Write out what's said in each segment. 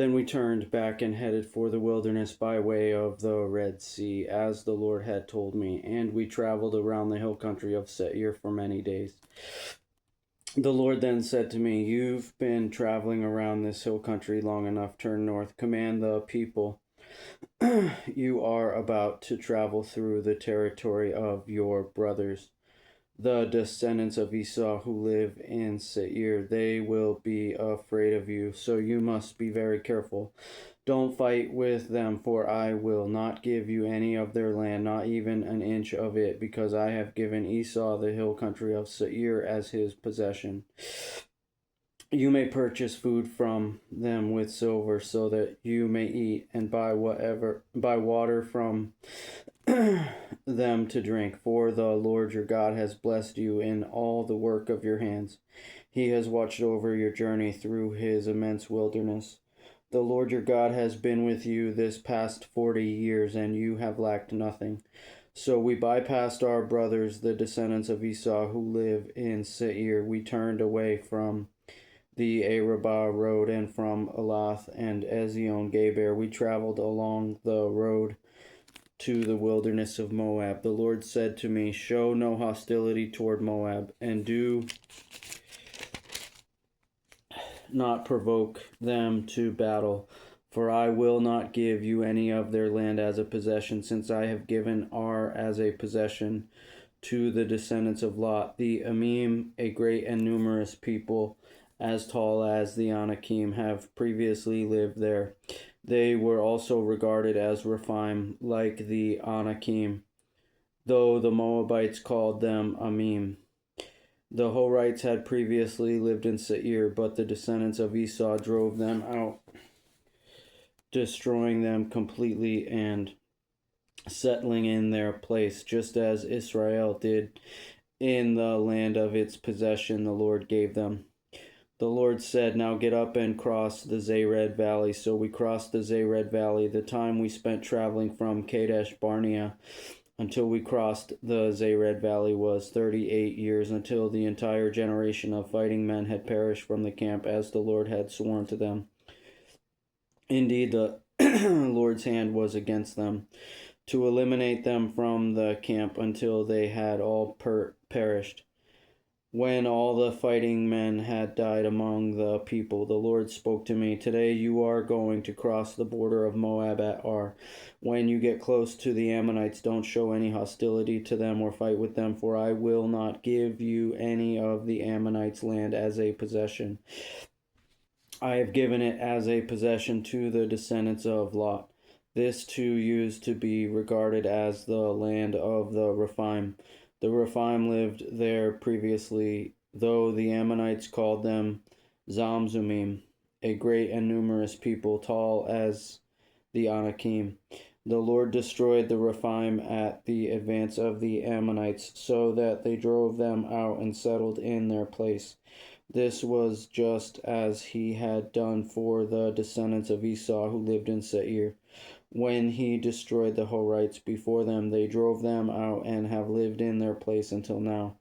Then we turned back and headed for the wilderness by way of the Red Sea, as the Lord had told me, and we traveled around the hill country of Seir for many days. The Lord then said to me, "You've been traveling around this hill country long enough. Turn north, command the people you are about to travel through the territory of your brothers, the descendants of Esau who live in Seir. They will be afraid of you, so you must be very careful. Don't fight with them, for I will not give you any of their land, not even an inch of it, because I have given Esau the hill country of Seir as his possession. You may purchase food from them with silver, so that you may eat, and buy water from them to drink, for the Lord your God has blessed you in all the work of your hands. He has watched over your journey through his immense wilderness. The Lord your God has been with you this past 40 years, and you have lacked nothing." So we bypassed our brothers, the descendants of Esau who live in Seir. We turned away from the Arabah road, and from Elath and Ezion Geber we traveled along the road to the wilderness of Moab. The Lord said to me, "Show no hostility toward Moab, and do not provoke them to battle, for I will not give you any of their land as a possession, since I have given Ar as a possession to the descendants of Lot, the Amim, a great and numerous people, as tall as the Anakim, have previously lived there. They were also regarded as Rephaim, like the Anakim, though the Moabites called them Amim. The Horites had previously lived in Seir, but the descendants of Esau drove them out, destroying them completely and settling in their place, just as Israel did in the land of its possession the Lord gave them. The Lord said, "Now get up and cross the Zered Valley." So we crossed the Zered Valley. The time we spent traveling from Kadesh Barnea until we crossed the Zered Valley was 38 years, until the entire generation of fighting men had perished from the camp, as the Lord had sworn to them. Indeed, the Lord's hand was against them, to eliminate them from the camp until they had all perished. When all the fighting men had died among the people, the Lord spoke to me, "Today you are going to cross the border of Moab at Ar. When you get close to the Ammonites, don't show any hostility to them or fight with them, for I will not give you any of the Ammonites' land as a possession. I have given it as a possession to the descendants of Lot. This too used to be regarded as the land of the Rephaim. The Rephaim lived there previously, though the Ammonites called them Zamzumim, a great and numerous people, tall as the Anakim. The Lord destroyed the Rephaim at the advance of the Ammonites, so that they drove them out and settled in their place. This was just as he had done for the descendants of Esau who lived in Seir. When he destroyed the Horites before them, they drove them out and have lived in their place until now.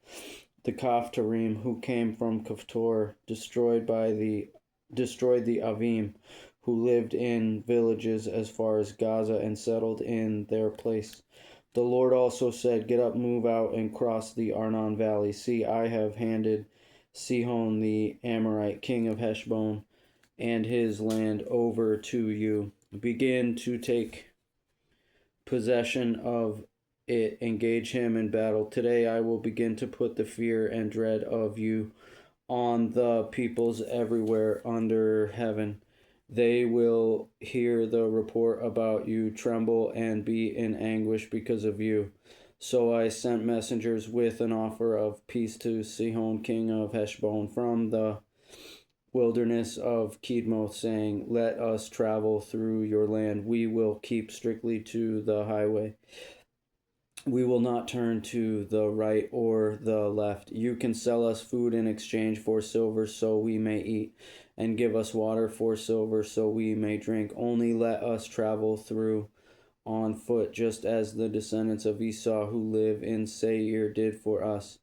The Kaphtorim, who came from Kaphtor, destroyed the Avim, who lived in villages as far as Gaza and settled in their place. The Lord also said, "Get up, move out, and cross the Arnon Valley. See, I have handed Sihon the Amorite, king of Heshbon, and his land over to you. Begin to take possession of it. Engage him in battle. Today I will begin to put the fear and dread of you on the peoples everywhere under heaven. They will hear the report about you, tremble, and be in anguish because of you." So I sent messengers with an offer of peace to Sihon, king of Heshbon, from the wilderness of Kedmoth, saying, "Let us travel through your land. We will keep strictly to the highway. We will not turn to the right or the left. You can sell us food in exchange for silver, so we may eat, and give us water for silver, so we may drink. Only let us travel through on foot, just as the descendants of Esau who live in Seir did for us,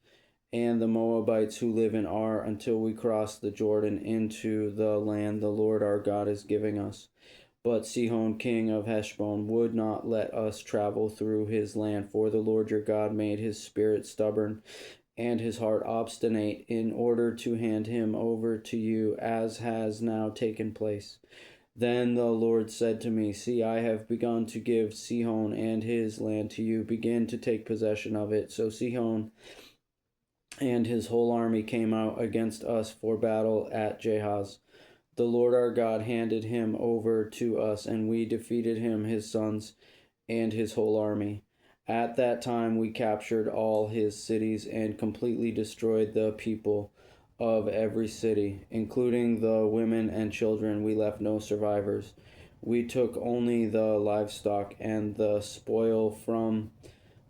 and the Moabites who live in Ar, until we cross the Jordan into the land the Lord our God is giving us. But Sihon king of Heshbon would not let us travel through his land, for the Lord your God made his spirit stubborn and his heart obstinate, in order to hand him over to you, as has now taken place. Then the Lord said to me, See, I have begun to give Sihon and his land to you. Begin to take possession of it. So Sihon and his whole army came out against us for battle at Jahaz. The Lord our God handed him over to us, and we defeated him, his sons, and his whole army. At that time we captured all his cities and completely destroyed the people of every city, including the women and children. We left no survivors. We took only the livestock and the spoil from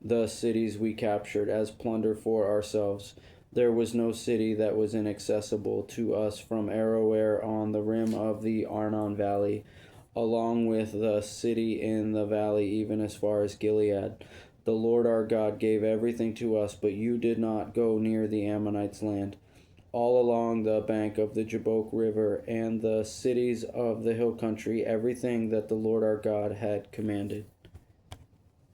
the cities we captured as plunder for ourselves. There was no city that was inaccessible to us from Aroer on the rim of the Arnon Valley, along with the city in the valley, even as far as Gilead. The Lord our God gave everything to us, but you did not go near the Ammonites' land. All along the bank of the Jabbok River and the cities of the hill country, everything that the Lord our God had commanded.